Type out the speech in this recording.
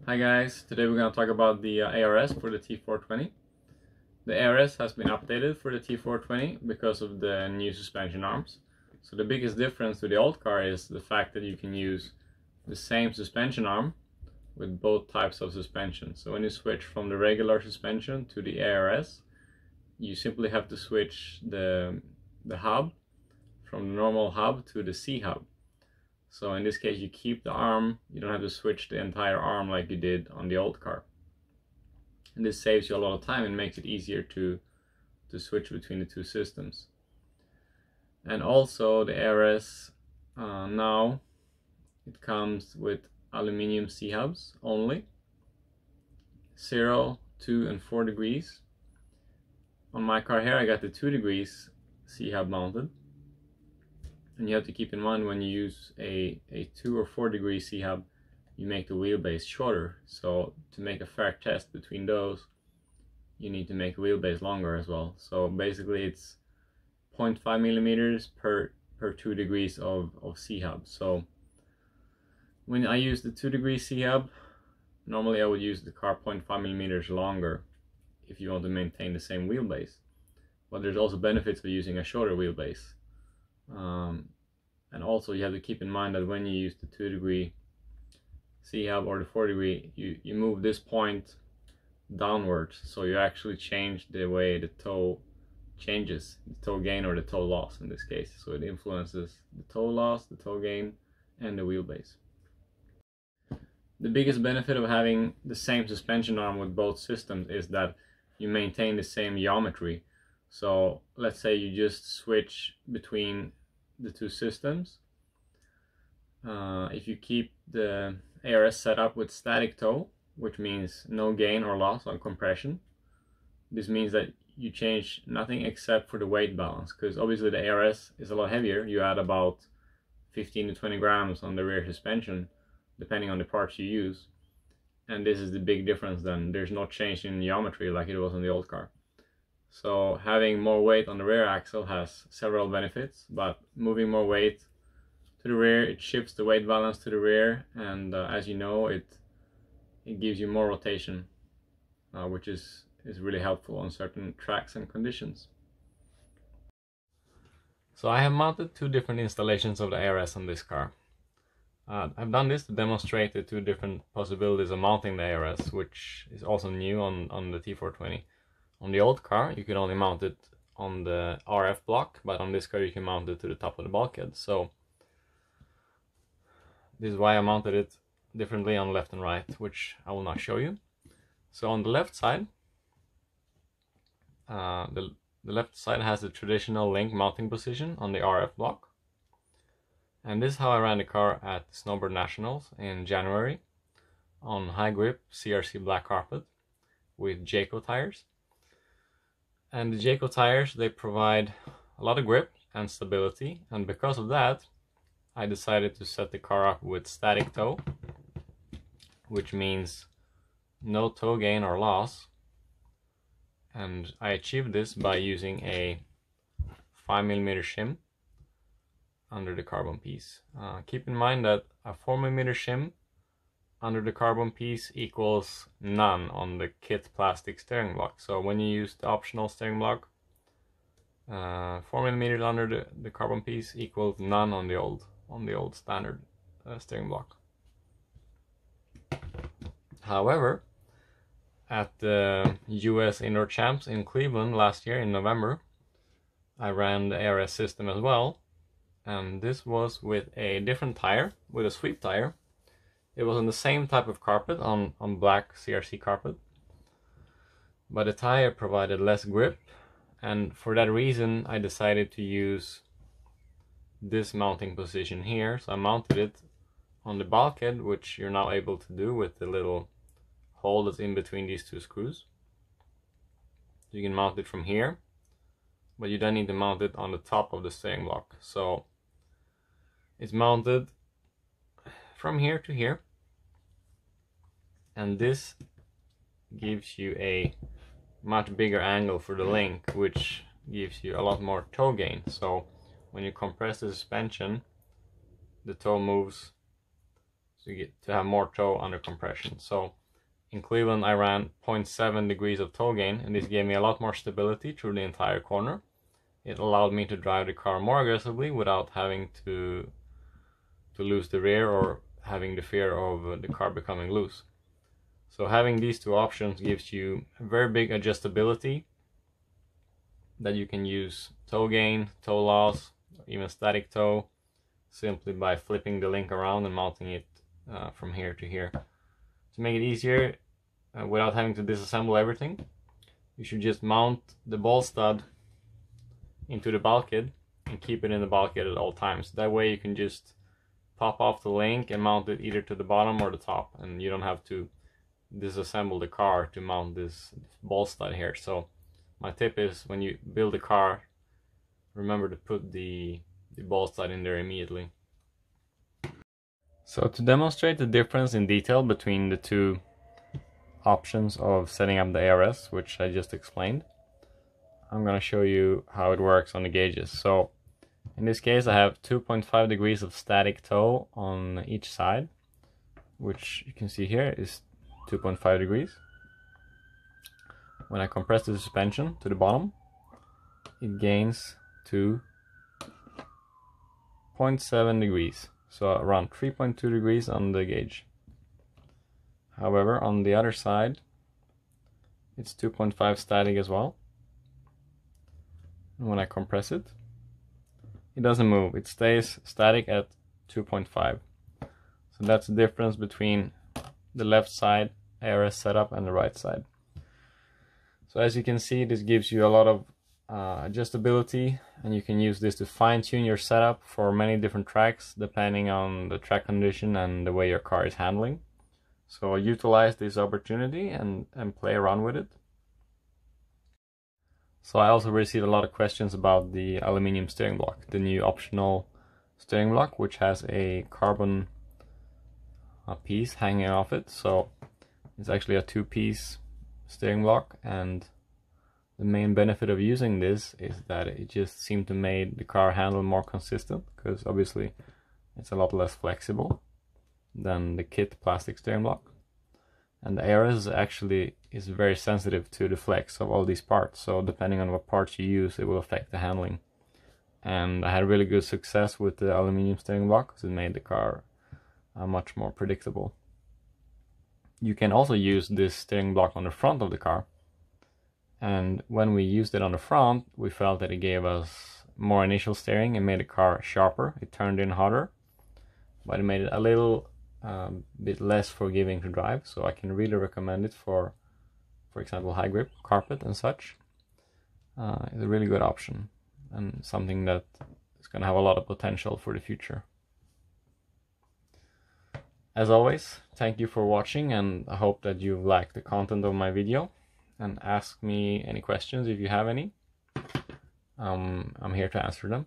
Hi guys, today we're going to talk about the ARS for the T4'20. The ARS has been updated for the T4'20 because of the new suspension arms. So the biggest difference to the old car is the fact that you can use the same suspension arm with both types of suspension. So when you switch from the regular suspension to the ARS, you simply have to switch the hub from the normal hub to the C hub. So in this case you keep the arm, you don't have to switch the entire arm like you did on the old car. And this saves you a lot of time and makes it easier to switch between the two systems. And also the ARS now it comes with aluminium C hubs only, 0, 2 and 4 degrees. On my car here I got the 2 degrees C hub mounted. And you have to keep in mind when you use a 2 or 4 degree C hub, you make the wheelbase shorter. So to make a fair test between those, you need to make the wheelbase longer as well. So basically it's 0.5 millimeters per 2 degrees of C hub. So when I use the 2 degree C hub, normally I would use the car 0.5 millimeters longer if you want to maintain the same wheelbase. But there's also benefits of using a shorter wheelbase. And also you have to keep in mind that when you use the 2 degree C hub or the 4 degree, you move this point downwards, so you actually change the way the toe changes, the toe gain or the toe loss in this case. So it influences the toe loss, the toe gain, and the wheelbase. The biggest benefit of having the same suspension arm with both systems is that you maintain the same geometry. So let's say you just switch between the two systems. If you keep the ARS set up with static toe, which means no gain or loss on compression, this means that you change nothing except for the weight balance, because obviously the ARS is a lot heavier. You add about 15 to 20 grams on the rear suspension depending on the parts you use, and this is the big difference. Then there's no change in geometry like it was on the old car. So having more weight on the rear axle has several benefits, but moving more weight to the rear, it shifts the weight balance to the rear, and as you know, it gives you more rotation, which is really helpful on certain tracks and conditions. So I have mounted two different installations of the ARS on this car. I've done this to demonstrate the two different possibilities of mounting the ARS, which is also new on the T4'20. On the old car, you could only mount it on the RF block, but on this car you can mount it to the top of the bulkhead. So this is why I mounted it differently on left and right, which I will not show you. So on the left side, the left side has the traditional link mounting position on the RF block. And this is how I ran the car at the Snowboard Nationals in January on high grip CRC black carpet with Jayco tires. And the Jayco tires, they provide a lot of grip and stability, and because of that I decided to set the car up with static toe, which means no toe gain or loss, and I achieved this by using a 5mm shim under the carbon piece. Keep in mind that a 4mm shim under the carbon piece equals none on the kit plastic steering block. So when you use the optional steering block, 4mm under the carbon piece equals none on the old standard steering block. However, at the US Indoor Champs in Cleveland last year in November, I ran the ARS system as well, and this was with a different tire, with a sweep tire. It was on the same type of carpet, on black CRC carpet, but the tire provided less grip, and for that reason I decided to use this mounting position here. So I mounted it on the bulkhead, which you're now able to do with the little hole that's in between these two screws. You can mount it from here, but you then need to mount it on the top of the steering block. So it's mounted from here to here, and this gives you a much bigger angle for the link, which gives you a lot more toe gain. So when you compress the suspension, the toe moves so you get to have more toe under compression. So in Cleveland I ran 0.7 degrees of toe gain, and this gave me a lot more stability through the entire corner. It allowed me to drive the car more aggressively without having to lose the rear or having the fear of the car becoming loose. So having these two options gives you a very big adjustability that you can use toe gain, toe loss, even static toe, simply by flipping the link around and mounting it from here to here. To make it easier, without having to disassemble everything, you should just mount the ball stud into the bulkhead and keep it in the bulkhead at all times. That way you can just pop off the link and mount it either to the bottom or the top, and you don't have to disassemble the car to mount this ball stud here. So my tip is, when you build a car, remember to put the ball stud in there immediately. So to demonstrate the difference in detail between the two options of setting up the ARS, which I just explained, I'm going to show you how it works on the gauges. So in this case I have 2.5 degrees of static toe on each side, which you can see here is 2.5 degrees. When I compress the suspension to the bottom, it gains to 0.7 degrees, so around 3.2 degrees on the gauge. However, on the other side, it's 2.5 static as well. And when I compress it, it doesn't move, it stays static at 2.5. So that's the difference between the left side ARS setup and the right side. So as you can see, this gives you a lot of adjustability, and you can use this to fine-tune your setup for many different tracks depending on the track condition and the way your car is handling. So utilize this opportunity and play around with it. So I also received a lot of questions about the aluminium steering block, the new optional steering block, which has a carbon piece hanging off it. So it's actually a two-piece steering block, and the main benefit of using this is that it just seemed to make the car handle more consistent, because obviously it's a lot less flexible than the kit plastic steering block. And the ARS actually is very sensitive to the flex of all these parts, so depending on what parts you use, it will affect the handling. And I had really good success with the aluminium steering block because it made the car much more predictable. You can also use this steering block on the front of the car, and when we used it on the front, we felt that it gave us more initial steering and made the car sharper. It turned in hotter, but it made it a little bit less forgiving to drive, so I can really recommend it for example, high grip, carpet and such. It's a really good option and something that is going to have a lot of potential for the future. As always, thank you for watching, and I hope that you liked the content of my video, and ask me any questions if you have any. I'm here to answer them.